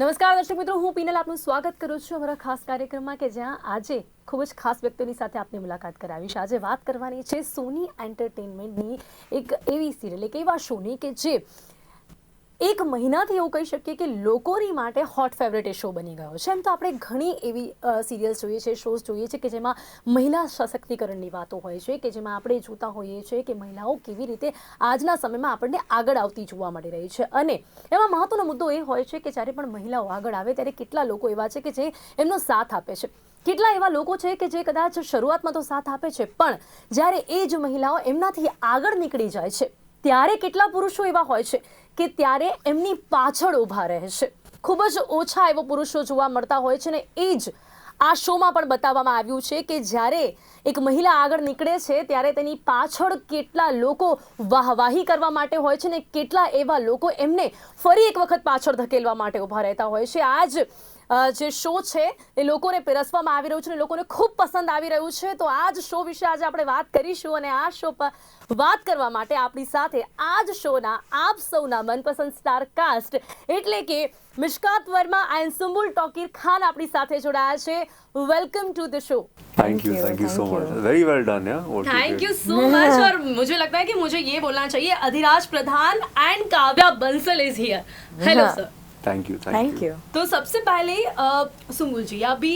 નમસ્કાર દર્શક મિત્રો, હું પીનલ આપનું સ્વાગત કરું છું અમારા ખાસ કાર્યક્રમમાં કે જ્યાં આજે ખૂબ જ ખાસ વ્યક્તિની સાથે આપની મુલાકાત કરાવીશ. આજે વાત કરવાની છે સોની એન્ટરટેનમેન્ટની એક એવી સિરિયલ, એક એવા શોની કે જે એક મહિનાથી એવું કહી શકીએ કે લોકોની માટે હોટ ફેવરેટ એ શો બની ગયો છે. એમ તો આપણે ઘણી એવી સિરિયલ્સ જોઈએ છે, શોઝ જોઈએ છે કે જેમાં મહિલા સશક્તિકરણની વાતો હોય છે, કે જેમાં આપણે જોતા હોઈએ છીએ કે મહિલાઓ કેવી રીતે આજના સમયમાં આપણને આગળ આવતી જોવા મળી રહી છે. અને એમાં મહત્વનો મુદ્દો એ હોય છે કે જ્યારે પણ મહિલાઓ આગળ આવે ત્યારે કેટલા લોકો એવા છે કે જે એમનો સાથ આપે છે, કેટલા એવા લોકો છે કે જે કદાચ શરૂઆતમાં તો સાથ આપે છે, પણ જ્યારે એ જ મહિલાઓ એમનાથી આગળ નીકળી જાય છે ત્યારે કેટલા પુરુષો એવા હોય છે કે ત્યારે એમની પાછળ ઊભા રહે છે. ખૂબ જ ઓછા એવા પુરુષો જોવા મળતા હોય છે ને એ જ આ શોમાં પણ બતાવવામાં આવ્યું છે કે જ્યારે એક મહિલા આગળ નીકળે છે ત્યારે તેની પાછળ કેટલા લોકો વાહવાહી કરવા માટે હોય છે ને કેટલા એવા લોકો એમને ફરી એક વખત પાછળ ધકેલવા માટે ઊભા રહેતા હોય છે. આ જ જે શો છે એ લોકોને પીરસવામાં આવી રહ્યું છે અને લોકોને ખૂબ પસંદ આવી રહ્યું છે. તો આ જ શો વિશે આજે આપણે વાત કરીશું અને આ શો પર વાત કરવા માટે આપણી સાથે આ જ શોના આપ સૌના મનપસંદ સ્ટાર કાસ્ટ એટલે કે મિશકાત વર્મા એન્ડ સુમ્બુલ ટોકીર ખાન આપણી સાથે જોડાયા છે. Welcome to the show. Thank you so much, very well done यार. Thank you so much. और मुझे लगता है कि मुझे ये बोलना चाहिए, Adhiraj Pradhan and Kavya Bansal is here. Hello sir. Thank you. तो सबसे पहले सुम्बुल जी, अभी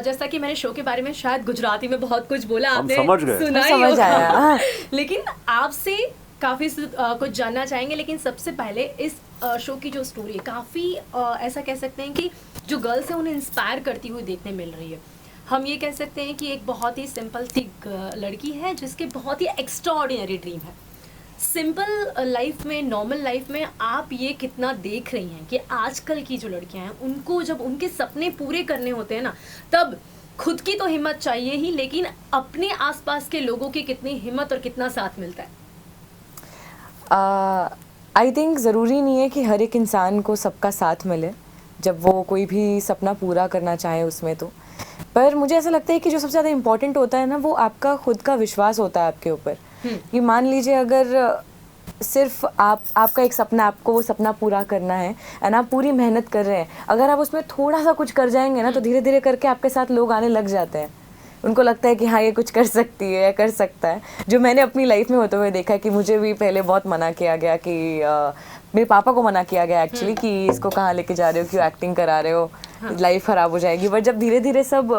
जैसा कि मैंने शो के बारे में शायद गुजराती में बहुत कुछ बोला, आपने समझ गए. सुना ही समझ होगा. आया. लेकिन आपसे काफ़ी कुछ जानना चाहेंगे. लेकिन सबसे पहले इस शो की जो स्टोरी है काफ़ी ऐसा कह सकते हैं कि जो गर्ल्स हैं उन्हें इंस्पायर करती हुई देखने मिल रही है. हम ये कह सकते हैं कि एक बहुत ही सिंपल सी लड़की है जिसके बहुत ही एक्स्ट्राऑर्डिनरी ड्रीम है. सिंपल लाइफ में, नॉर्मल लाइफ में आप ये कितना देख रही हैं कि आजकल की जो लड़कियां हैं उनको जब उनके सपने पूरे करने होते हैं ना, तब खुद की तो हिम्मत चाहिए ही, लेकिन अपने आसपास के लोगों की कितनी हिम्मत और कितना साथ मिलता है. आई थिंक ज़रूरी नहीं है कि हर एक इंसान को सबका साथ मिले जब वो कोई भी सपना पूरा करना चाहे उसमें. तो पर मुझे ऐसा लगता है कि जो सबसे ज़्यादा इम्पोर्टेंट होता है ना, वो आपका खुद का विश्वास होता है आपके ऊपर. कि मान लीजिए अगर सिर्फ आपका एक सपना, आपको वो सपना पूरा करना है और आप पूरी मेहनत कर रहे हैं, अगर आप उसमें थोड़ा सा कुछ कर जाएंगे ना तो धीरे धीरे करके आपके साथ लोग आने लग जाते हैं. उनको लगता है कि हाँ ये कुछ कर सकती है या कर सकता है. जो मैंने अपनी लाइफ में होते हुए देखा है कि मुझे भी पहले बहुत मना किया गया, कि मेरे पापा को मना किया गया एक्चुअली कि इसको कहाँ लेके जा रहे हो, क्यों एक्टिंग करा रहे हो, लाइफ खराब हो जाएगी. बट जब धीरे धीरे सब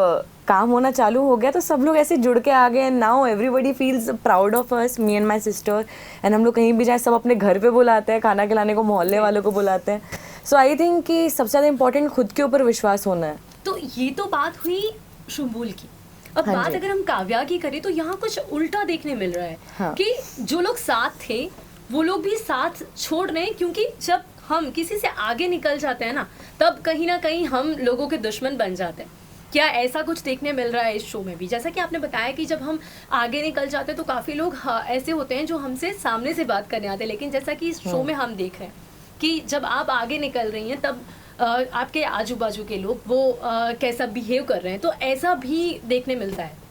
काम होना चालू हो गया तो सब लोग ऐसे जुड़ के आ गए. Now everybody feels proud of us, me and my sister. And हम लोग कहीं भी जाए सब अपने घर पे बुलाते हैं, खाना खिलाने को मोहल्ले वालों को बुलाते हैं. सो आई थिंक कि सबसे ज़्यादा इम्पोर्टेंट खुद के ऊपर विश्वास होना है. तो ये तो बात हुई शुम्बुल की. अब हाँ बात जी. अगर हम काव्या की करें तो यहाँ कुछ उल्टा देखने मिल रहा है. हाँ. कि जो लोग साथ थे वो लोग भी साथ छोड़ रहे हैं, क्योंकि जब हम किसी से आगे निकल जाते हैं ना, तब कहीं ना कहीं हम लोगों के दुश्मन बन जाते हैं. क्या ऐसा कुछ देखने मिल रहा है इस शो में भी? जैसा कि आपने बताया कि जब हम आगे निकल जाते हैं तो काफ़ी लोग ऐसे होते हैं जो हमसे सामने से बात करने आते हैं, लेकिन जैसा कि इस शो में हम देख रहे हैं कि जब आप आगे निकल रही हैं तब आपके आजू बाजू के लोग वो कैसा बिहेव कर रहे हैं, तो ऐसा भी देखने मिलता है.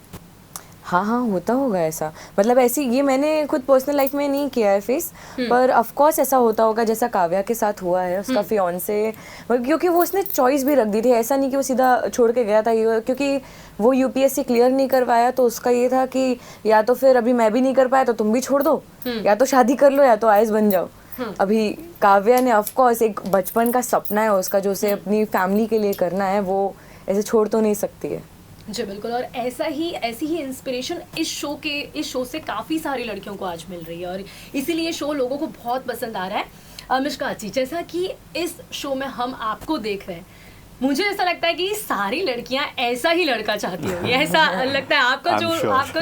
हाँ हाँ, होता होगा ऐसा. मतलब ऐसी ये मैंने खुद पर्सनल लाइफ में नहीं किया है फेस, पर ऑफ कोर्स ऐसा होता होगा जैसा काव्या के साथ हुआ है. उसका फियांसे, क्योंकि वो उसने चॉइस भी रख दी थी. ऐसा नहीं कि वो सीधा छोड़ के गया था, क्योंकि वो यूपीएससी क्लियर नहीं करवाया तो उसका ये था कि या तो फिर अभी मैं भी नहीं कर पाया तो तुम भी छोड़ दो, या तो शादी कर लो या तो आइस बन जाओ. अभी काव्या ने ऑफ कोर्स एक बचपन का सपना है उसका जो उसे अपनी फैमिली के लिए करना है, वो ऐसे छोड़ तो नहीं सकती है. जी बिल्कुल. और ऐसी ही इंस्पिरेशन इस शो से काफ़ी सारी लड़कियों को आज मिल रही है और इसीलिए शो लोगों को बहुत पसंद आ रहा है. मिशकात जी, जैसा कि इस शो में हम आपको देख रहे हैं, मुझे ऐसा लगता है कि सारी लड़कियां ऐसा ही लड़का चाहती होंगी. ऐसा लगता है आपका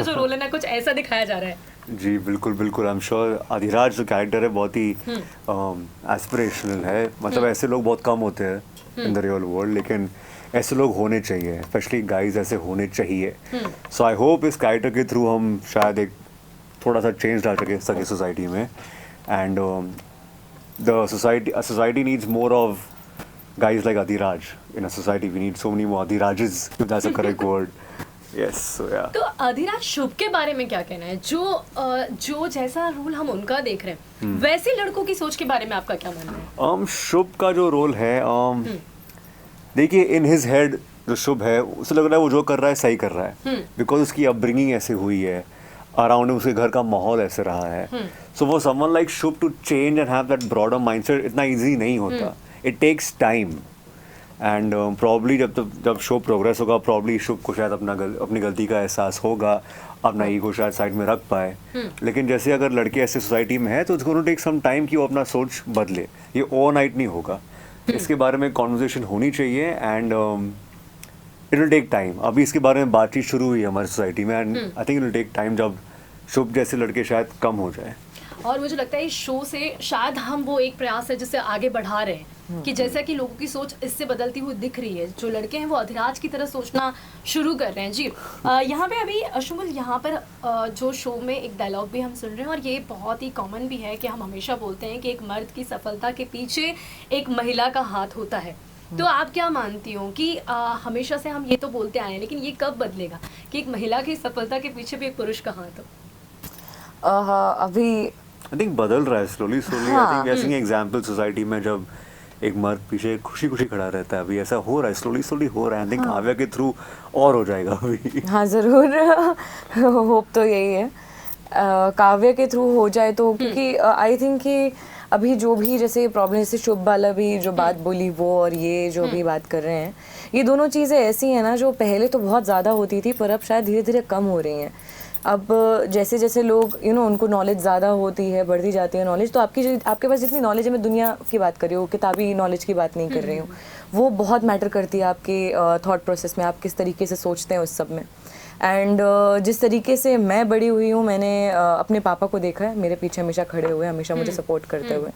जो रोल है ना, कुछ ऐसा दिखाया जा रहा है. जी बिल्कुल बिल्कुल. आई एम श्योर अधिराज जो कैरेक्टर है बहुत ही एस्पिरेशनल है. मतलब ऐसे लोग बहुत कम होते हैं इन द रियल वर्ल्ड, लेकिन ऐसे लोग होने चाहिए, स्पेशली गाइज ऐसे होने चाहिए. सो आई होप इस कैरेक्टर के थ्रू हम शायद एक थोड़ा सा चेंज ला सके सोसाइटी में. And the society needs more of guys like Adhiraj in a society. We need so many more Adhirajes, if that's a correct word. Yes, so yeah. तो अधिराज शुभ के बारे में क्या कहना है? जो जैसा रोल हम उनका देख रहे हैं, वैसे लड़कों की सोच के बारे में आपका क्या मानना है? शुभ का जो रोल है, देखिए इन हिज हेड जो शुभ है उसे लग रहा है वो जो कर रहा है सही कर रहा है, बिकॉज उसकी अपब्रिंगिंग ऐसे हुई है, अराउंड उसके घर का माहौल ऐसे रहा है. सो वो someone like Shubh to change and have that broader mindset इतना इजी नहीं होता. It takes time and probably जब शो प्रोग्रेस होगा, प्रॉब्ली शुभ को शायद अपनी गलती का एहसास होगा, अपना ईगो शायद साइड में रख पाए. लेकिन जैसे अगर लड़के ऐसे सोसाइटी में है तो it's going to take some time कि वो अपना सोच बदले. ये ओवरनाइट नहीं होगा. इसके बारे में कॉन्वर्जेशन होनी चाहिए and it will take time. अभी इसके बारे में बातचीत शुरू हुई है हमारी सोसाइटी में and I think it will take time जब शुभ जैसे लड़के शायद कम हो जाए. और मुझे लगता है इस शो से शायद हम वो एक प्रयास है जिससे आगे बढ़ा रहे हैं कि जैसा कि लोगों की सोच इससे बदलती हुई दिख रही है, जो लड़के हैं वो अधिराज की तरह सोचना शुरू कर रहे हैं. जी यहाँ पे अभी शुमुल यहाँ पर जो शो में एक डायलॉग भी हम सुन रहे हैं और ये बहुत ही कॉमन भी है कि हम हमेशा बोलते हैं कि एक मर्द की सफलता के पीछे एक महिला का हाथ होता है. तो आप क्या मानती हो कि हमेशा से हम ये तो बोलते आए हैं, लेकिन ये कब बदलेगा कि एक महिला की सफलता के पीछे भी एक पुरुष का हाथ हो? अभी आई थिंक बदल रहा है स्लोली. आई थिंक ऐसे एग्जांपल सोसाइटी में जब एक मर्द पीछे खुशी खुशी खड़ा रहता है, अभी ऐसा हो रहा है, स्लोली हो रहा है. आई थिंक काव्या के थ्रू और हो जाएगा अभी. हाँ ज़रूर. होप तो यही है काव्या के थ्रू हो जाए तो, क्योंकि आई थिंक कि अभी जो भी जैसे प्रॉब्लम, जैसे शुभ वाला भी जो बात बोली वो और ये जो भी बात कर रहे हैं, ये दोनों चीज़ें ऐसी हैं ना जो पहले तो बहुत ज़्यादा होती थी पर अब शायद धीरे धीरे कम हो रही हैं. अब जैसे जैसे लोग उनको नॉलेज ज़्यादा होती है, बढ़ती जाती है नॉलेज, तो आपके पास जितनी नॉलेज है, मैं दुनिया की बात कर रही हूँ, किताबी नॉलेज की बात नहीं कर रही हूँ, वो बहुत मैटर करती है आपके थॉट प्रोसेस में, आप किस तरीके से सोचते हैं उस सब में. एंड जिस तरीके से मैं बड़ी हुई हूँ, मैंने अपने पापा को देखा है मेरे पीछे हमेशा खड़े हुए, हमेशा मुझे सपोर्ट करते हुए.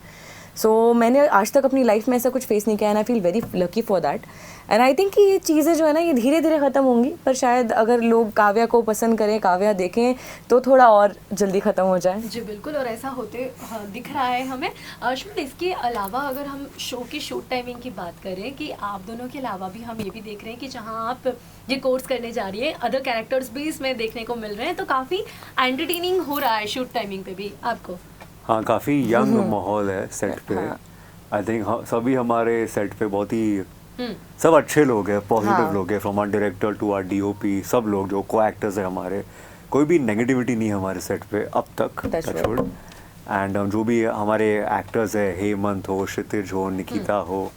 सो मैंने आज तक अपनी लाइफ में ऐसा कुछ फेस नहीं किया and I feel very lucky for that. And I think कि ये चीज़ें जो है ना ये धीरे धीरे ख़त्म होंगी, पर शायद अगर लोग काव्या को पसंद करें, काव्या देखें, तो थोड़ा और जल्दी ख़त्म हो जाए. जी बिल्कुल, और ऐसा होते दिख रहा है हमें. शुभ, इसके अलावा अगर हम शो की शूट टाइमिंग की बात करें कि आप दोनों के अलावा भी हम ये भी देख रहे हैं कि जहाँ आप ये कोर्स करने जा रही है, अदर कैरेक्टर्स भी इसमें देखने को मिल रहे हैं, तो काफ़ी एंटरटेनिंग हो रहा है शूट टाइमिंग पे भी आपको. हाँ, काफ़ी यंग माहौल है सेट पे. आई थिंक सभी हमारे सेट पे बहुत ही सब अच्छे लोग हैं, पॉजिटिव लोग हैं, from our director to our DOP, सब लोग जो को एक्टर्स है हमारे, कोई भी नेगेटिविटी नहीं है हमारे सेट पे अब तक, टचवुड. एंड जो भी हमारे एक्टर्स है, हेमंत हो, क्षितिज हो, निकिता हो,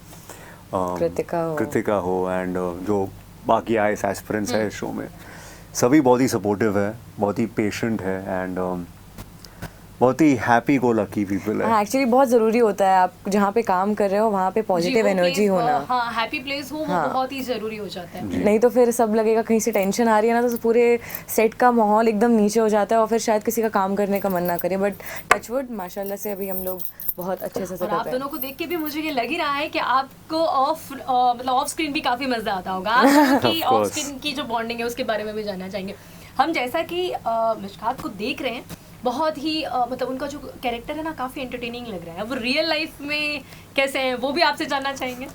कृतिका हो एंड जो बाकी आए एस्पिरेंट्स है शो में, सभी बहुत ही सपोर्टिव है, बहुत ही पेशेंट है एंड बहुत ही हैप्पी गो लकी पीपल है. हाँ, एक्चुअली बहुत ज़रूरी होता है, आप जहाँ पे काम कर रहे हो वहाँ पे पॉजिटिव एनर्जी होना. हाँ, हैप्पी प्लेस हो, वो बहुत ही ज़रूरी हो जाता है. नहीं तो फिर सब लगेगा कहीं से टेंशन आ रही है ना, तो पूरे सेट का माहौल एकदम नीचे हो जाता है और फिर शायद किसी का काम करने का मन ना करे. बट टचवुड माशाल्लाह से अभी हम लोग बहुत अच्छे से और आप दोनों को देख के भी मुझे ये लग ही रहा है कि आपको ऑफ स्क्रीन भी काफ़ी मज़ा आता होगा. आपकी ऑफ स्क्रीन की जो बॉन्डिंग है उसके बारे में भी जानना चाहेंगे हम. जैसा कि मिशकात को देख रहे हैं, बहुत ही मतलब उनका जो कैरेक्टर है ना काफ़ी एंटरटेनिंग लग रहा है. वो रियल लाइफ में कैसे हैं वो भी आपसे जानना चाहेंगे.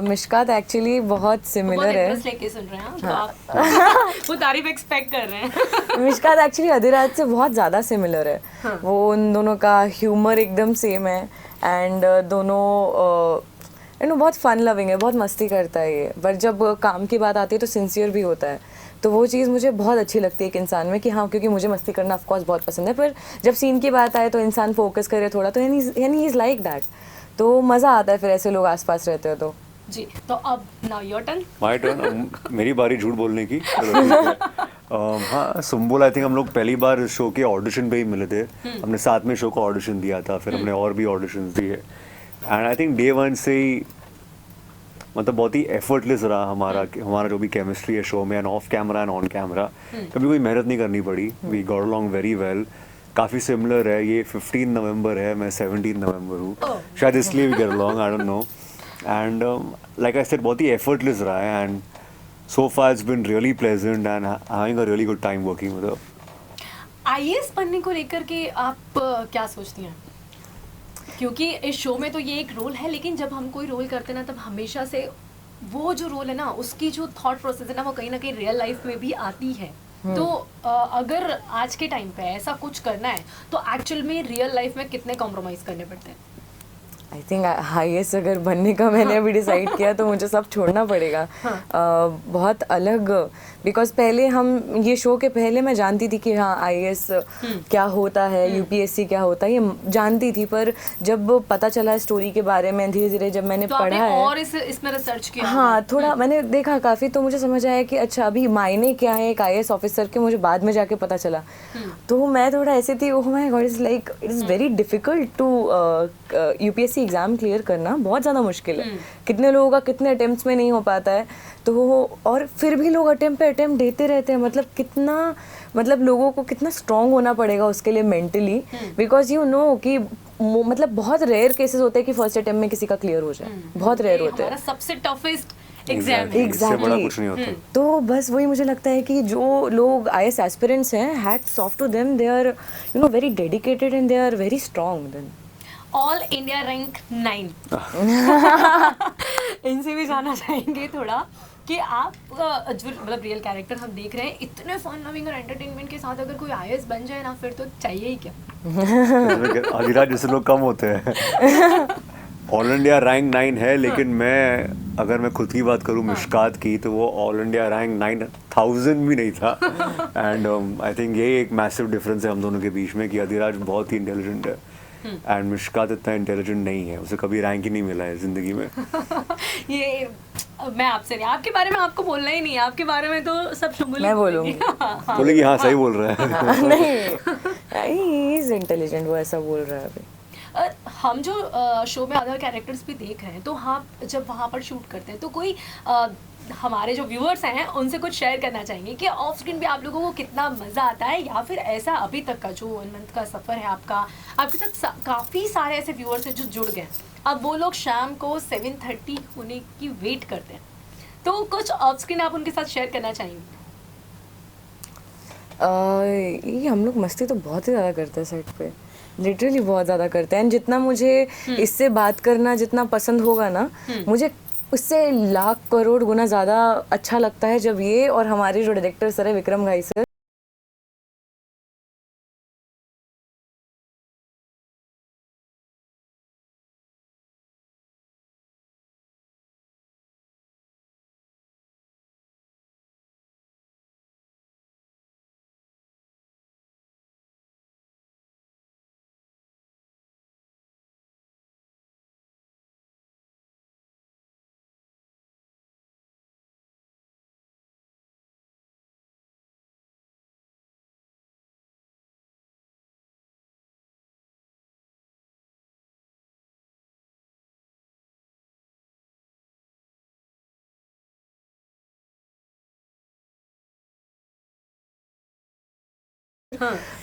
मिशकात एक्चुअली बहुत सिमिलर है. लेके सुन रहे हैं तो आप वो तारीफ एक्सपेक्ट कर रहे हैं. मिशकात एक्चुअली अधिराज से बहुत ज़्यादा सिमिलर है. हाँ. वो उन दोनों का ह्यूमर एकदम सेम है एंड दोनों बहुत फन लविंग है, बहुत मस्ती करता है ये. पर जब काम की बात आती है तो सिंसियर भी होता है. तो वो चीज़ मुझे बहुत अच्छी लगती है एक इंसान में कि हाँ, क्योंकि मुझे मस्ती करना ऑफ कोर्स बहुत पसंद है, पर जब सीन की बात आए तो इंसान फोकस करे थोड़ा, तो यानी इज़ लाइक दैट. तो मज़ा आता है फिर ऐसे लोग आसपास रहते हो तो. जी, तो अब now your turn. My turn. मेरी बारी झूठ बोलने की. हाँ, सुम्बुल आई थिंक हम लोग पहली बार शो के ऑडिशन पे ही मिले थे. हमने साथ में शो का ऑडिशन दिया था, फिर हमने और भी ऑडिशन दिए and I think day one से ही मतलब बहुत ही एफर्टलेस रहा हमारा जो भी केमिस्ट्री है शो में, and off camera and on camera. कभी कोई मेहनत नहीं करनी पड़ी. We got along very well. काफ़ी सिमिलर है. ये 15 नवंबर है, मैं 17 नवंबर हूँ, शायद इसलिए we get along, I don't know. And like I said बहुत ही एफर्टलेस रहा है and so far it's been really pleasant and having a really good time working with her. IAS बनने को लेकर के आप क्या सोचती हैं? क्योंकि इस शो में तो ये एक रोल है, लेकिन जब हम कोई रोल करते हैं ना तब हमेशा से वो जो रोल है ना उसकी जो थॉट प्रोसेस है ना वो कहीं ना कहीं रियल लाइफ में भी आती है. तो अगर आज के टाइम पे ऐसा कुछ करना है तो एक्चुअल में रियल लाइफ में कितने कॉम्प्रोमाइज़ करने पड़ते हैं? आई थिंक हाईएस्ट अगर बनने का मैंने अभी डिसाइड किया तो मुझे सब छोड़ना पड़ेगा। बहुत अलग, बिकॉज पहले हम ये शो के पहले मैं जानती थी कि हाँ आईएएस क्या होता है, यूपीएससी क्या होता है, ये जानती थी। पर जब पता चला स्टोरी के बारे में धीरे धीरे जब मैंने तो पढ़ा आपने है और इसमें रिसर्च किया? हाँ थोड़ा मैंने देखा काफ़ी, तो मुझे समझ आया कि अच्छा अभी मायने क्या है एक आईएएस ऑफिसर के, मुझे बाद में जाके पता चला। तो मैं थोड़ा ऐसे थी, oh my God, is like it is very difficult to UPSC exam clear करना, बहुत ज़्यादा मुश्किल है। कितने लोगों का कितने अटेम्प्ट्स में नहीं हो पाता है, तो और फिर भी लोग अटेम्प्ट पे अटेम्प्ट देते रहते हैं। मतलब कितना, मतलब लोगों को कितना स्ट्रांग होना पड़ेगा उसके लिए मेंटली, बिकॉज यू नो कि मतलब बहुत रेयर केसेस होते हैं कि फर्स्ट अटेम्प्ट में किसी का क्लियर हो जाए, बहुत रेयर होते हैं। सबसे टफेस्ट एग्जाम है। इससे बड़ा कुछ नहीं होता। तो बस वही मुझे लगता है कि जो लोग आईएएस एस्पिरेंट्स हैं, hats off to them, they are you know very dedicated and they are very strong then. All India rank 9 इनसे भी जानना चाहेंगे थोड़ा कि आप जो मतलब रियल कैरेक्टर हम देख रहे हैं, इतने फन लविंग और एंटरटेनमेंट के साथ अगर कोई आईएएस बन जाए ना, फिर तो चाहिए ही क्या। अधिराज जैसे लोग कम होते हैं। ऑल इंडिया रैंक 9 है, लेकिन मैं अगर मैं खुद की बात करूँ मिशकात की, तो वो ऑल इंडिया रैंक 9000 भी नहीं था। एंड आई थिंक ये एक मैसिव डिफरेंस है हम दोनों के बीच में कि अधिराज बहुत ही इंटेलिजेंट है एंड मिशकात इतना इंटेलिजेंट नहीं है, उसे कभी रैंक ही नहीं मिला है जिंदगी में। ये मैं आपसे नहीं, आपके बारे में आपको बोलना ही नहीं है, आपके बारे में तो सब शुमुल मैं बोलूँगी। बोले कि हाँ सही बोल रहा है। नहीं, ही इज इंटेलिजेंट, वो ऐसा बोल रहा है अभी। हम जो शो में अदर कैरेक्टर्स भी देख रहे हैं, तो हम जब वहाँ पर शूट करते हैं तो कोई हमारे जो व्यूअर्स हैं उनसे कुछ शेयर करना चाहेंगे कि ऑफ स्क्रीन भी आप लोगों को कितना मज़ा आता है, या फिर ऐसा अभी तक का जो 1 मंथ का सफ़र है आपका, आपके साथ काफ़ी सारे ऐसे व्यूअर्स हैं जो जुड़ गए, अब वो लोग शाम को 7:30 होने की वेट करते हैं, तो कुछ ऑफ स्क्रीन आप उनके साथ शेयर करना चाहेंगे? ये हम लोग मस्ती तो बहुत ही ज़्यादा करते हैं सेट पे, लिटरली बहुत ज़्यादा करते हैं। जितना मुझे इससे बात करना जितना पसंद होगा ना, मुझे उससे लाख करोड़ गुना ज़्यादा अच्छा लगता है जब ये और हमारे जो डायरेक्टर सर है विक्रम घाई सर,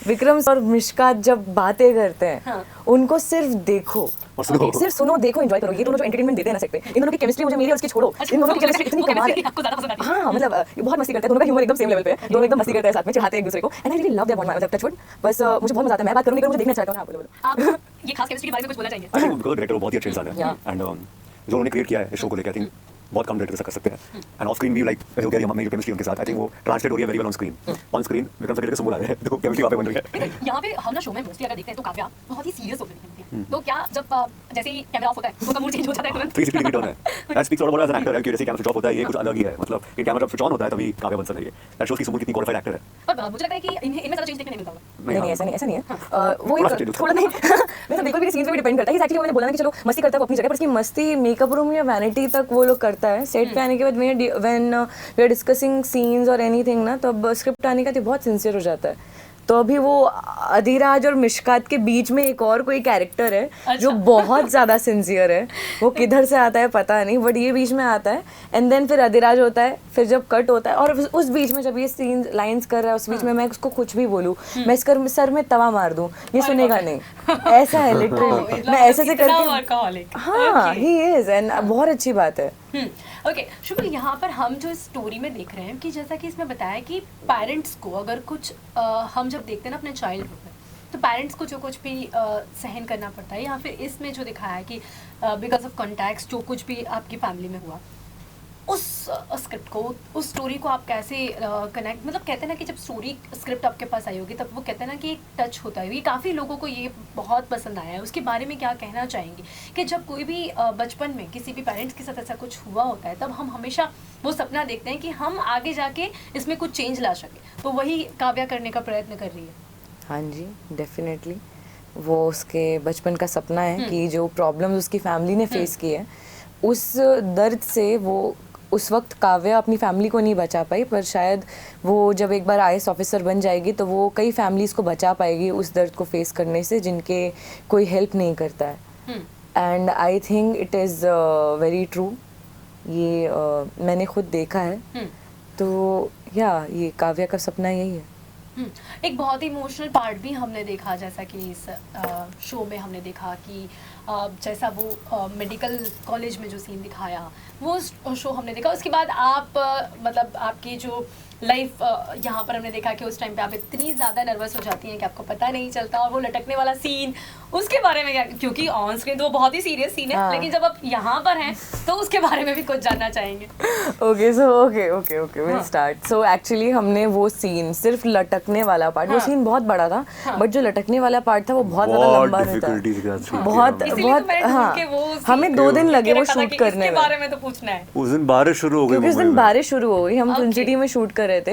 विक्रम और मिशकात जब बातें करते हैं, उनको सिर्फ देखो और सुनो। सिर्फ सुनो, देखो, एंजॉय करो। ये दोनों जो एंटरटेनमेंट देते हैं ना सेट पे, इन दोनों की केमिस्ट्री मुझे मेरी और उसकी छोड़ो, इन दोनों की केमिस्ट्री इतनी कमाल है। आपको ज़्यादा पसंद आती है? हाँ मतलब ये बहुत मस्ती करते हैं, दोनों का ह्यूमर एकदम सेम लेवल पे है, दोनों एकदम मस्ती करते हैं, साथ में चिढ़ाते हैं एक दूसरे को, and I really love their bond. मतलब टचवुड, बस मुझे बहुत मजा आता है। मैं बात करूंगी, मुझे देखना चाहता हूं ना, आप बोलो। आप ये खास केमिस्ट्री के बारे में कुछ बोलना चाहेंगे? आई थिंक डायरेक्टर बहुत ही अच्छे इंसान है एंड जो उन्होंने क्रिएट किया है इस शो को लेकर, आई थिंक बहुत कम डायरेक्टर कर सकते हैं। एंड ऑफ स्क्रीन भी लाइक जो कह रही है मम्मी जो केमिस्ट्री उनके साथ, आई थिंक वो ट्रांसलेट हो रही है very well on screen. On screen Vikram sir के सुबह आ रहे हैं, देखो केमिस्ट्री वहां पे बन रही है। यहाँ पे हम ना शो में मोस्टली अगर देखते हैं तो काव्या बहुत ही सीरियस होकर दिखती है, तो क्या जब जैसे ही कैमरा ऑफ होता है तो उनका मूड चेंज हो जाता है तुरंत? 360 डिग्री टर्न है। That speaks all about as an actor है कि जैसे कैमरा स्विच ऑफ होता है ये कुछ अलग ही है, मतलब कि कैमरा जब स्विच ऑन होता है तभी काव्या बन सकती है। दैट शोस की सुबह कितनी क्वालिफाइड एक्टर है। पर मुझे लगता है कि इनमें ज़्यादा चेंज देखने नहीं मिलता होगा। नहीं ऐसा नहीं, ऐसा नहीं है। वो थोड़ा सा एक change थोड़ा नहीं वैसे देखो मेरे सीन्स पे भी डिपेंड करता है। एक्चुअली मैंने बोला ना कि चलो मस्ती करता है वो अपनी जगह, पर इसकी मस्ती मेकअप रूम या वैनिटी तक वो लोग करता है। सेट पे आने के बाद when we are discussing scenes और एनीथिंग ना, तब स्क्रिप्ट आने का तो बहुत सिंसियर हो जाता है। तो अभी वो अधिराज और मिशकात के बीच में एक और कोई कैरेक्टर है जो बहुत ज़्यादा सिंसियर है, वो किधर से आता है पता नहीं, बट ये बीच में आता है एंड देन फिर अधिराज होता है, फिर जब कट होता है और उस बीच में जब ये सीन लाइंस कर रहा है, उस बीच में मैं उसको कुछ भी बोलूँ, मैं इसका सर में तवा मार दूँ, ये सुनेगा नहीं। ऐसा है लिटरली, मैं ऐसे से करके, हाँ ही इज, एंड बहुत अच्छी बात है। ओके शुक्र, यहाँ पर हम जो स्टोरी में देख रहे हैं कि जैसा कि इसमें बताया कि पेरेंट्स को अगर कुछ हम जब देखते हैं ना अपने चाइल्डहुड में, तो पेरेंट्स को जो कुछ भी सहन करना पड़ता है, या फिर इसमें जो दिखाया है कि बिकॉज ऑफ कॉन्टैक्ट्स जो कुछ भी आपकी फैमिली में हुआ, उस स्क्रिप्ट को, उस स्टोरी को आप कैसे कनेक्ट, मतलब कहते हैं ना कि जब स्टोरी स्क्रिप्ट आपके पास आई होगी तब वो कहते हैं ना कि एक टच होता है, ये काफ़ी लोगों को ये बहुत पसंद आया है। उसके बारे में क्या कहना चाहेंगे कि जब कोई भी बचपन में किसी भी पेरेंट्स के साथ ऐसा कुछ हुआ होता है तब हम हमेशा वो सपना देखते हैं कि हम आगे जाके इसमें कुछ चेंज ला सकें, तो वही काव्या करने का प्रयत्न कर रही है। हाँ जी, डेफिनेटली वो उसके बचपन का सपना है कि जो प्रॉब्लम्स उसकी फैमिली ने फेस की है, उस दर्द से वो उस वक्त काव्या अपनी फैमिली को नहीं बचा पाई, पर शायद वो जब एक बार आईएएस ऑफिसर बन जाएगी तो वो कई फैमिलीज़ को बचा पाएगी उस दर्द को फेस करने से जिनके कोई हेल्प नहीं करता है। And I think it is very true, ये मैंने खुद देखा है। तो ये काव्या का सपना यही है। एक बहुत ही इमोशनल पार्ट भी हमने देखा, जैसा कि इस शो में हमने देखा कि जैसा वो मेडिकल कॉलेज में जो सीन दिखाया वो शो हमने देखा। उसके बाद आप मतलब आपकी जो लाइफ यहाँ पर हमने देखा कि उस टाइम पे आप इतनी ज़्यादा नर्वस हो जाती हैं कि आपको पता नहीं चलता, और वो लटकने वाला सीन उसके बारे में क्या, क्योंकि ऑन स्क्रीन तो वो बहुत ही सीरियस सीन है, हाँ। लेकिन जब आप यहाँ पर हैं तो उसके बारे में भी कुछ जानना चाहेंगे। Okay will start. So actually हमने वो सीन, सिर्फ लटकने वाला पार्ट, वो सीन बहुत बड़ा था, बट जो लटकने वाला पार्ट था वो बहुत ज़्यादा लंबा रहता है, बहुत इसलिए तो मैंने ढूंढ के वो scene हमें 2 दिन लगे वो रखा था शूट कि करने इसके में, बारे में तो पूछना है। उस दिन बारिश शुरू हो गई क्योंकि उस मुंबई दिन में। बारिश शुरू हो गई, हम फिल्म सिटी में शूट कर रहे थे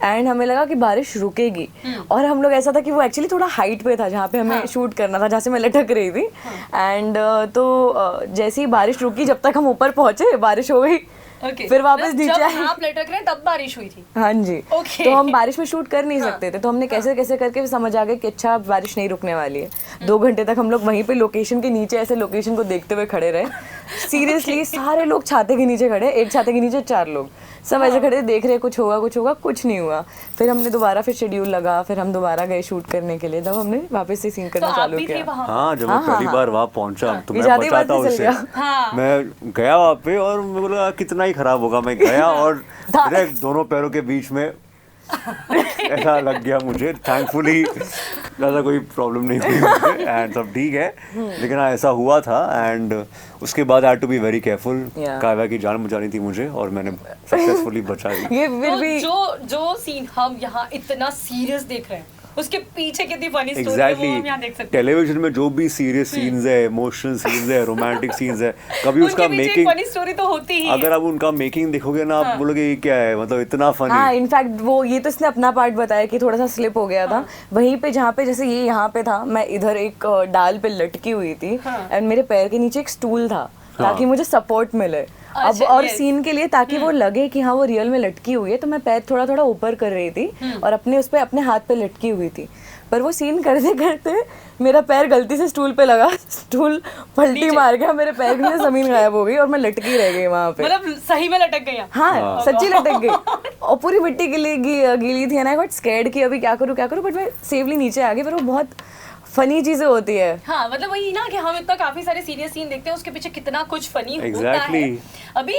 एंड हमें लगा कि बारिश रुकेगी, और हम लोग ऐसा था कि वो एक्चुअली थोड़ा हाइट पे था जहाँ पे हमें शूट करना था, जहाँ से मैं लटक रही थी। एंड तो जैसे ही बारिश रुकी, जब तक हम ऊपर पहुंचे बारिश हो गई, फिर वापस नीचे जब आए। आप लटक रहे हैं तब बारिश हुई थी। हाँ जी। Okay. तो हम बारिश में शूट कर नहीं सकते थे, तो हमने कैसे कैसे करके समझ आ गया कि अच्छा अब बारिश नहीं रुकने वाली है। 2 घंटे तक हम लोग वहीं पे लोकेशन के नीचे ऐसे लोकेशन को देखते हुए खड़े रहे। सीरियसली सारे लोग छाते के नीचे खड़े, एक छाते के नीचे 4 लोग, सब ऐसे खड़े देख रहे कुछ होगा, कुछ नहीं हुआ। फिर हमने दोबारा फिर शेड्यूल लगा, फिर हम दोबारा गए शूट करने के लिए, तब हमने वापस से सीन तो करना आप चालू भी थे किया। वहाँ? हाँ, जब मैं पहली बार वहाँ पहुंचा तो मैं जाते ही बचा था बात ही चल उससे। गया। मैं गया वहाँ पे और मैं बोला कितना ही खराब होगा, मैं गया और डायरेक्ट दोनों पैरों के बीच में ऐसा लग गया मुझे। थैंकफुली ज़्यादा कोई प्रॉब्लम नहीं हुई मुझे एंड सब ठीक है, लेकिन हाँ ऐसा हुआ था। एंड उसके बाद I had to be very careful. Yeah. Kavya की जान बचानी थी मुझे और मैंने सक्सेसफुली बचा ली। ये फिर तो भी जो सीन हम यहाँ इतना सीरियस देख रहे हैं, उसके पीछे कितनी फनी स्टोरी है वो हम यहाँ देख सकते हैं। टेलीविजन में जो भी सीरियस सीन्स है, इमोशनल सीन्स है, रोमांटिक सीन्स है, कभी उसका उनके पीछे एक मेकिंग, फनी स्टोरी तो होती ही है। अगर आप उनका मेकिंग देखोगे ना, आप बोलोगे ये क्या है, मतलब इतना फनी। हाँ, इनफैक्ट वो ये तो इसने अपना पार्ट बताया कि थोड़ा सा स्लिप हो गया था वहीं पे, जहाँ पे जैसे ये यहाँ पे था, मैं इधर एक डाल पे लटकी हुई थी एंड मेरे पैर के नीचे एक स्टूल था ताकि मुझे सपोर्ट मिले। अब अच्छा, और yes. सीन के लिए ताकि वो लगे कि हाँ वो रियल में लटकी हुई है, तो मैं पैर थोड़ा थोड़ा ऊपर कर रही थी और अपने उस पे अपने हाथ पे लटकी हुई थी। पर वो सीन करते करते मेरा पैर गलती से स्टूल पे लगा, स्टूल पलटी मार गया, मेरे पैर के नीचे जमीन गायब हो गई और मैं लटकी रह गई वहाँ पे। मतलब सही में लटक गई आप? हाँ, सच्ची लटक गई और पूरी मिट्टी गीली थी, ना गॉट स्कैर्ड कि अभी क्या करूँ, बट मैं सेफली नीचे आ गई। पर वो बहुत फनी चीजें होती है। हाँ, मतलब वही ना कि हम इतना काफी सारे सीरियस सीन देखते हैं, उसके पीछे कितना कुछ फनी होता है। अभी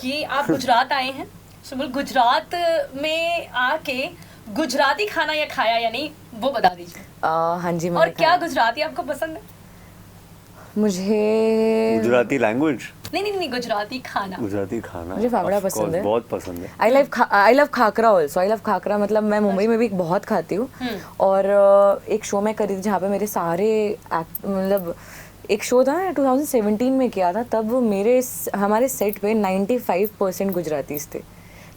ये आप गुजरात आए हैं, सुबह गुजरात में आके गुजराती खाना या खाया या नहीं वो बता दीजिए। हाँ जी, और क्या गुजराती आपको पसंद है? मुझे गुजराती लैंग्वेज नहीं, गुजराती खाना। गुजराती खाना मुझे फाफड़ा पसंद है, बहुत पसंद है। I love khakra also. I love khakra, मतलब मैं मुंबई में भी बहुत खाती हूँ। और एक शो मैं करी थी जहाँ पे मेरे सारे मतलब एक शो था 2017 में किया था, तब हमारे सेट पे 95% गुजरातीज थे,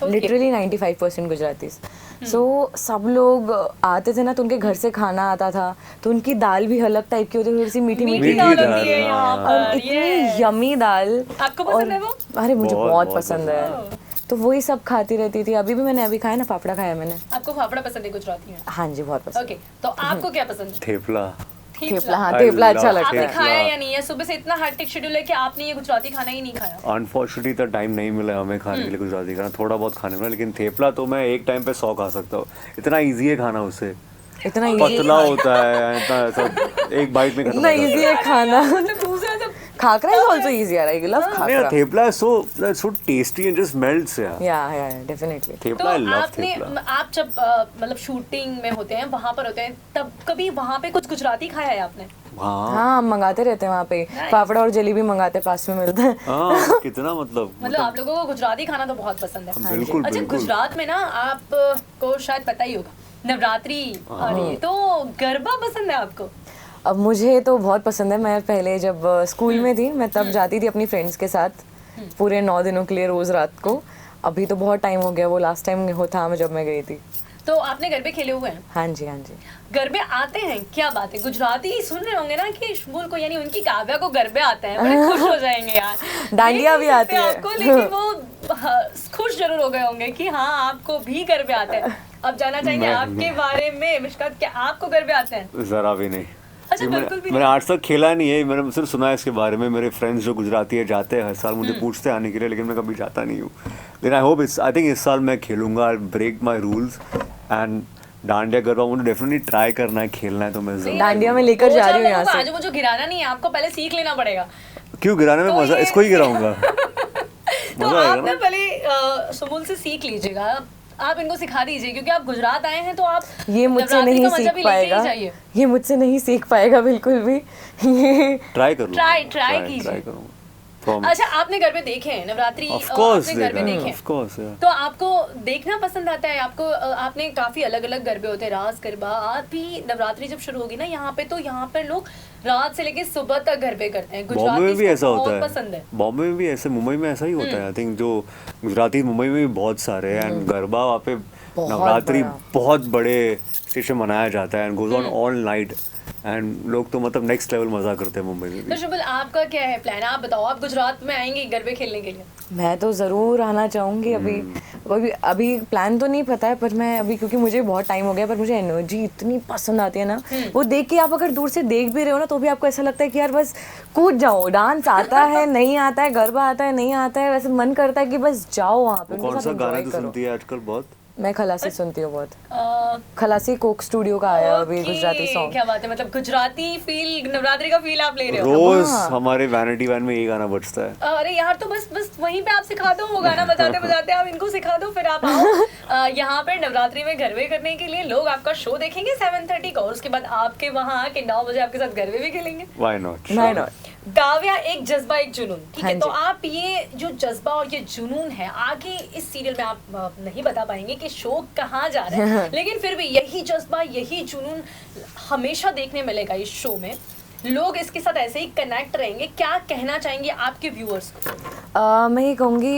लिटरली 95% गुजरातीज। सो सब लोग आते थे ना, तो उनके घर से खाना आता था, तो उनकी दाल भी अलग टाइप की होती है, थोड़ी सी मीठी मीठी दाल होती है यहाँ पर। इतनी यमी दाल। आपको पसंद है वो? अरे मुझे बहुत बहुत पसंद है, तो वही सब खाती रहती थी। अभी भी मैंने अभी खाया ना, फाफड़ा खाया मैंने। आपको फाफड़ा पसंद है गुजराती में? हाँ जी, बहुत पसंद। ओके, तो आपको क्या पसंद है? थेपला। थेपला, हाँ थेपला अच्छा लगता आपने है। खाया या नहीं है? सुबह से इतना हैक्टिक शेड्यूल है कि आपने ये गुजराती खाना ही नहीं खाया? अनफॉर्चुनेटली तो टाइम नहीं मिला हमें खाने के लिए गुजराती खाना, थोड़ा बहुत खाने में, लेकिन थेपला तो मैं एक टाइम पे 100 खा सकता हूँ। इतना इजी है खाना, उससे इतना पतला होता है, इतना सब एक बाइट में खत्म इतना हो जाता इजी है खाना। मतलब दूसरा जब khakhra is also easy. I love Yeah, khakhra. thepla is so tasty and just melts. Yeah. Yeah, definitely. तो Thepla, I love आपने thepla. आप जब मतलब शूटिंग में होते हैं वहां पर होते हैं तब कभी वहां पे कुछ गुजराती खाया है आपने? हाँ हाँ हम मंगाते रहते हैं वहाँ पे फाफड़ा और जलेबी मंगाते हैं, पास में मिलता है. हाँ, कितना मतलब मतलब आप लोगों को गुजराती खाना तो बहुत पसंद है। बिल्कुल अच्छा, बिल्कुल. गुजरात में ना आपको शायद पता ही होगा नवरात्रि आ रही है, तो गरबा पसंद है आपको? अब मुझे तो बहुत पसंद है. मैं पहले जब स्कूल में थी मैं तब जाती थी अपनी फ्रेंड्स के साथ पूरे 9 दिनों के लिए रोज रात को. अभी तो बहुत टाइम हो गया, वो लास्ट टाइम हो था जब मैं गई थी. तो आपने गरबे खेले हुए हैं? हाँ जी. गरबे आते हैं? क्या बात है, गुजराती सुन रहे होंगे ना कि शुम्बुल को यानी उनकी काव्या को गरबे आते हैं, बड़े खुश हो जाएंगे यार. डांडिया देख भी नहीं आती सकते है. आपको, लेकिन वो खुश जरूर हो गए होंगे कि हाँ आपको भी गरबे आते हैं. अब जानना चाहेंगे आपके बारे में मिशकात, क्या आपको गरबे आते हैं? जरा भी नहीं. अच्छा, ये बिल्कुल भी मैंने आज तक खेला नहीं है. मैंने सिर्फ सुना है इसके बारे में. मेरे फ्रेंड्स जो गुजराती है जाते हैं हर साल, मुझे पूछते हैं आने के लिए, लेकिन मैं कभी जाता नहीं हूँ. लेकिन आई थिंक इस साल मैं खेलूंगा. I break my rules and dandiya garba मुझे डेफिनेटली ट्राई करना है, खेलना है. तो मैं जरूर. डांडिया में लेकर जा रही हूँ यहाँ से. आज मुझे गिराना नहीं है, आपको पहले सीख लेना पड़ेगा. क्यों गिराने में तो मजा, ये- इसको ही गिराऊंगा. तो मजा आप आएगा ना ना. पहले सुमुल से सीख लीजिएगा, आप इनको सिखा दीजिए, क्योंकि आप गुजरात आए हैं तो आप ये मुझसे नवरात्रि नहीं का मजा सीख भी लेके ही पाएगा. जाइए. ये मुझसे नहीं सीख पाएगा बिल्कुल भी. ये ट्राई कर लूंगा. ट्राई कीजिए. ट्राई करूंगा. Promise. अच्छा, आपने गरबे देखे हैं नवरात्रि? Of course आपने गरबे देखा है. देखे Of course, yeah. तो आपको देखना पसंद आता है? आपको आपने काफी अलग अलग गरबे होते हैं, रास गरबा. आप भी नवरात्रि जब शुरू होगी ना यहाँ पे, तो यहाँ पर लोग रात से लेके सुबह तक गरबे करते हैं. बॉम्बे में गुजराती भी ऐसा बहुत होता पसंद है. बॉम्बे में भी ऐसे, मुंबई में ऐसा ही होता है. आई थिंक जो गुजराती मुंबई में भी बहुत सारे हैं. एंड गरबा वहाँ पे बहुत नवरात्रि बड़ा. बहुत बड़े स्टेज पे मनाया जाता है and goes on all night. And लोग तो मतलब नेक्स्ट लेवल मजा करते हैं मुंबई में तो भी. शुभल, आपका क्या है प्लान? आप बताओ, आप गुजरात में आएंगे गरबे खेलने के लिए? मैं तो ज़रूर आना चाहूँगी. अभी प्लान तो नहीं पता है, पर मैं अभी, क्योंकि मुझे बहुत टाइम हो गया, पर मुझे एनर्जी इतनी पसंद आती है ना. वो देख के आप अगर दूर से देख भी रहे हो ना तो भी आपको ऐसा लगता है कि यार बस कूद जाओ. डांस आता है नहीं आता है, गरबा आता है नहीं आता है, वैसे मन करता है कि बस जाओ वहाँ पे, उनके कौन सा साथ गाना enjoy तो करो. सुनती है आजकल बहुत? मैं खलासी सुनती हूँ बहुत. अ, खलासी कोक स्टूडियो का आया अभी ओके, गुजराती सॉन्ग. क्या बात है, मतलब गुजराती फील, नवरात्रि का फील आप ले रहे हो? रोज हाँ. हमारे वैनिटी वैन में ये गाना बजता है. अरे यार, तो बस बस वहीं पे आप सिखा दो, वो गाना बजाते बजाते आप इनको सिखा दो, फिर आप आओ यहाँ पे नवरात्रि में गरबे करने के लिए. लोग आपका शो देखेंगे 7:30 को, और उसके बाद आपके वहाँ आके 9 बजे आपके साथ गरबे भी खेलेंगे. Why not. Why not? Kavya, एक जज्बा एक जुनून, ठीक हाँ है. तो जी. आप ये जो जज्बा और ये जुनून है, आगे इस सीरियल में आप नहीं बता पाएंगे कि शो कहाँ जा रहा है, लेकिन फिर भी यही जज्बा यही जुनून हमेशा देखने मिलेगा इस शो में. लोग इसके साथ ऐसे ही कनेक्ट रहेंगे. क्या कहना चाहेंगे आपके व्यूअर्स को? मैं ये कहूँगी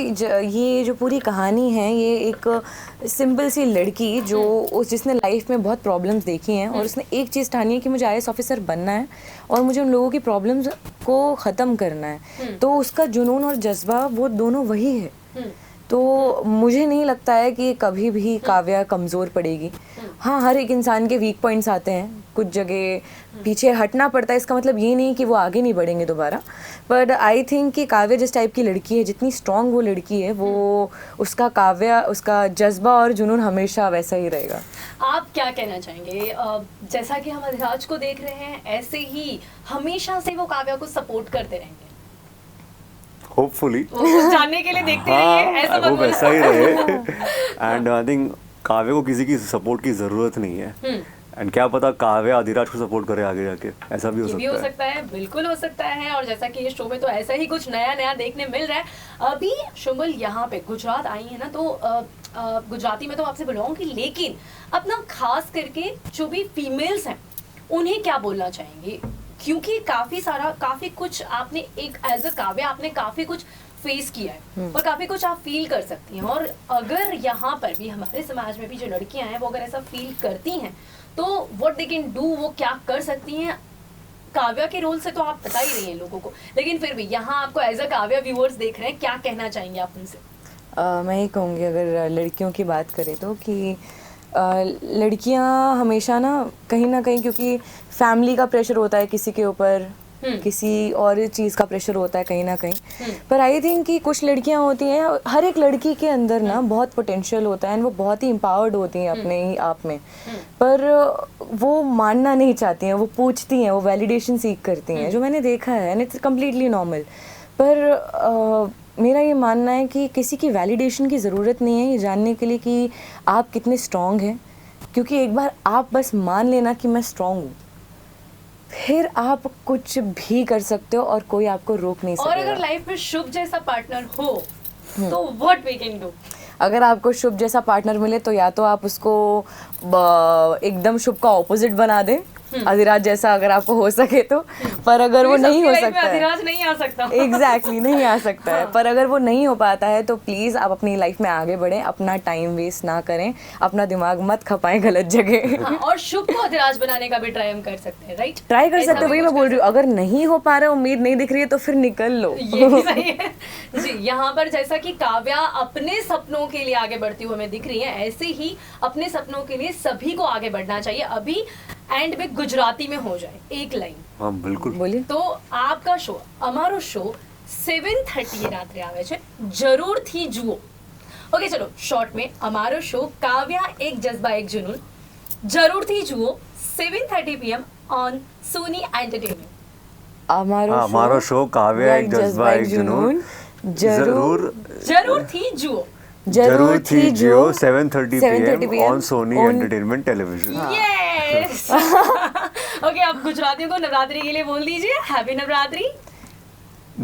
ये जो पूरी कहानी है, ये एक सिंपल सी लड़की जो जिसने लाइफ में बहुत प्रॉब्लम्स देखी हैं और उसने एक चीज़ ठानी है कि मुझे IAS ऑफिसर बनना है और मुझे उन लोगों की प्रॉब्लम्स को ख़त्म करना है. तो उसका जुनून और जज्बा वो दोनों वही है. तो मुझे नहीं लगता है कि कभी भी काव्या कमज़ोर पड़ेगी. हाँ, हर एक इंसान के वीक पॉइंट्स आते हैं, कुछ जगह पीछे हटना पड़ता है. इसका मतलब ये नहीं कि वो आगे नहीं बढ़ेंगे दोबारा. बट आई थिंक कि काव्या जिस टाइप की लड़की है, जितनी स्ट्रॉन्ग वो लड़की है, वो उसका जज्बा और जुनून हमेशा वैसा ही रहेगा. आप क्या कहना चाहेंगे? जैसा कि हम अधिराज को देख रहे हैं, ऐसे ही हमेशा से वो काव्या को सपोर्ट करते रहेंगे? होपफुली. वो जानने के लिए देखते रहिए, ऐसा हाँ, मत वो वैसा ही बोलो. रहे. एंड आई थिंक काव्य को किसी की सपोर्ट की जरूरत नहीं है. एंड क्या पता काव्य अधिराज को सपोर्ट करे आगे जाके, ऐसा भी हो ये भी हो सकता है. सकता है, बिल्कुल हो सकता है. और जैसा कि इस शो में तो ऐसा ही कुछ नया नया देखने मिल रहा है. अभी शुम्बल यहाँ पे गुजरात आई है ना, तो गुजराती में तो आपसे बुलाऊंगी, लेकिन अपना खास करके जो भी फीमेल्स हैं उन्हें क्या बोलना चाहेंगे? क्योंकि काफी कुछ आपने एक एज अ काव्या आपने काफी कुछ फेस किया है और काफी कुछ आप फील कर सकती हैं. और अगर यहाँ पर भी हमारे समाज में भी जो लड़कियां हैं वो अगर ऐसा फील करती हैं तो व्हाट दे कैन डू, वो क्या कर सकती हैं? काव्या के रोल से तो आप बता ही रही हैं लोगों को, लेकिन फिर भी यहाँ आपको एज अ काव्या व्यूअर्स देख रहे हैं, क्या कहना चाहेंगे आप उनसे? मैं ये कहूँगी, अगर लड़कियों की बात करें तो, कि लड़कियां हमेशा ना कहीं, क्योंकि फैमिली का प्रेशर होता है किसी के ऊपर, किसी और चीज़ का प्रेशर होता है कहीं ना कहीं। पर आई थिंक कि कुछ लड़कियां होती हैं, हर एक लड़की के अंदर ना बहुत पोटेंशियल होता है, and वो बहुत ही एम्पावर्ड होती हैं अपने ही आप में, पर वो मानना नहीं चाहती हैं, वो पूछती हैं, वो वैलिडेशन सीख करती हैं, जो मैंने देखा है, एंड इट्स कम्प्लीटली नॉर्मल। पर मेरा ये मानना है कि किसी की वैलिडेशन की ज़रूरत नहीं है ये जानने के लिए कि आप कितने स्ट्रॉन्ग हैं, क्योंकि एक बार आप बस मान लेना कि मैं स्ट्रॉन्ग हूँ, फिर आप कुछ भी कर सकते हो और कोई आपको रोक नहीं और अगर सकेगा। लाइफ में शुभ जैसा पार्टनर हो तो व्हाट वी कैन डू? अगर आपको शुभ जैसा पार्टनर मिले तो या तो आप उसको एकदम शुभ का ऑपोजिट बना दें, अधिराज जैसा अगर आपको हो सके तो। पर अगर वो नहीं हो सकता है, अधिराज नहीं आ सकता। एग्जैक्टली नहीं आ सकता है, पर अगर वो नहीं हो पाता है तो प्लीज़ आप अपनी लाइफ में आगे बढ़ें, अपना टाइम वेस्ट ना करें, अपना दिमाग मत खपाएं गलत जगह। हाँ, और शुभ को अधिराज बनाने का भी ट्राई हम कर सकते हैं, राइट? ट्राई कर सकते हो, वही मैं बोल रही हूँ। अगर नहीं हो पा रहा है, उम्मीद नहीं दिख रही है, तो फिर निकल लो। ये भी सही है जी। यहाँ पर जैसा कि काव्या अपने सपनों के लिए आगे बढ़ती हुई हमें दिख रही है, ऐसे ही अपने सपनों के लिए सभी को आगे बढ़ना चाहिए। अभी एंड में गुजराती में हो जाए एक लाइन, हाँ बिल्कुल बोलिए। तो आपका शो, અમારો શો 7:30 એ રાત્રે આવે છે, જરૂરથી જુઓ। ઓકે ચલો શોર્ટ में અમારો શો કાવ્યા એક જज्बा एक जुनून જરૂરથી જુઓ 7:30 PM ऑन सोनी एंटरटेनमेंट। हमारा शो काव्या एक जज्बा एक जुनून जरूर જરૂરથી જુઓ। जरूर थी जियो 7:30 7:30 PM on Sony entertainment television. Yes okay, अब गुजरातियों को नवरात्रि के लिए बोल दीजिए हैप्पी नवरात्रि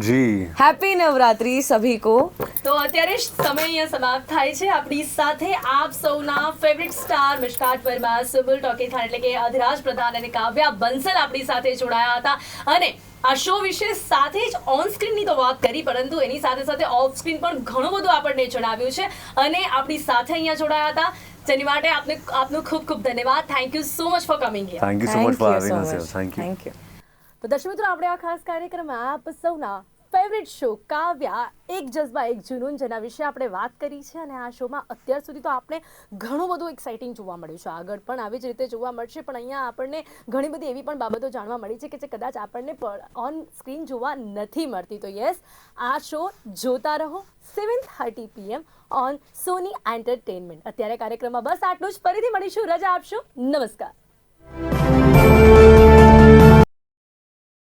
जी। હેપી નવરાત્રી સભી કો। તો અત્યારે સમય અહીંયા સમાપ્ત થાય છે। આપણી સાથે આપ સૌના ફેવરિટ સ્ટાર મિષ્કાત પરમાર, સુબુલ ટોકી ખાન એટલે કે અધિરાજ પ્રધાન અને કાવ્યા બંસલ આપણી સાથે જોડાયા હતા અને આ શો વિશે સાથે જ ઓન સ્ક્રીનની તો વાત કરી, પરંતુ એની સાથે સાથે ઓફ સ્ક્રીન પણ ઘણું બધું આપણને જણાવ્યું છે અને આપણી સાથે અહીંયા જોડાયા હતા, જેની માટે આપનું ખૂબ ખૂબ ધન્યવાદ। Thank you so much for coming here. Thank you so much for having us. Thank you. Thank you. તો દર્શક મિત્રો, આપણે આ ખાસ કાર્યક્રમમાં આપ સૌના ફેવરિટ શો કાવ્યા એક જज्बा એક જુનૂન, જેના વિશે આપણે વાત કરી છે અને આ શોમાં અત્યાર સુધી તો આપણે ઘણું બધું એક્સાઇટિંગ જોવા મળ્યું છે, આગળ પણ આવી જ રીતે જોવા મળશે, પણ અહીંયા આપણને ઘણી બધી એવી પણ બાબતો જાણવા મળી છે કે જે કદાચ આપણને ઓન સ્ક્રીન જોવા નથી મળતી। તો યસ, આ શો જોતા રહો 7:30 PM ઓન સોની એન્ટરટેનમેન્ટ। અત્યારે કાર્યક્રમમાં બસ આટલું જ, ફરીથી મળીશું, રજા આપશો, નમસ્કાર।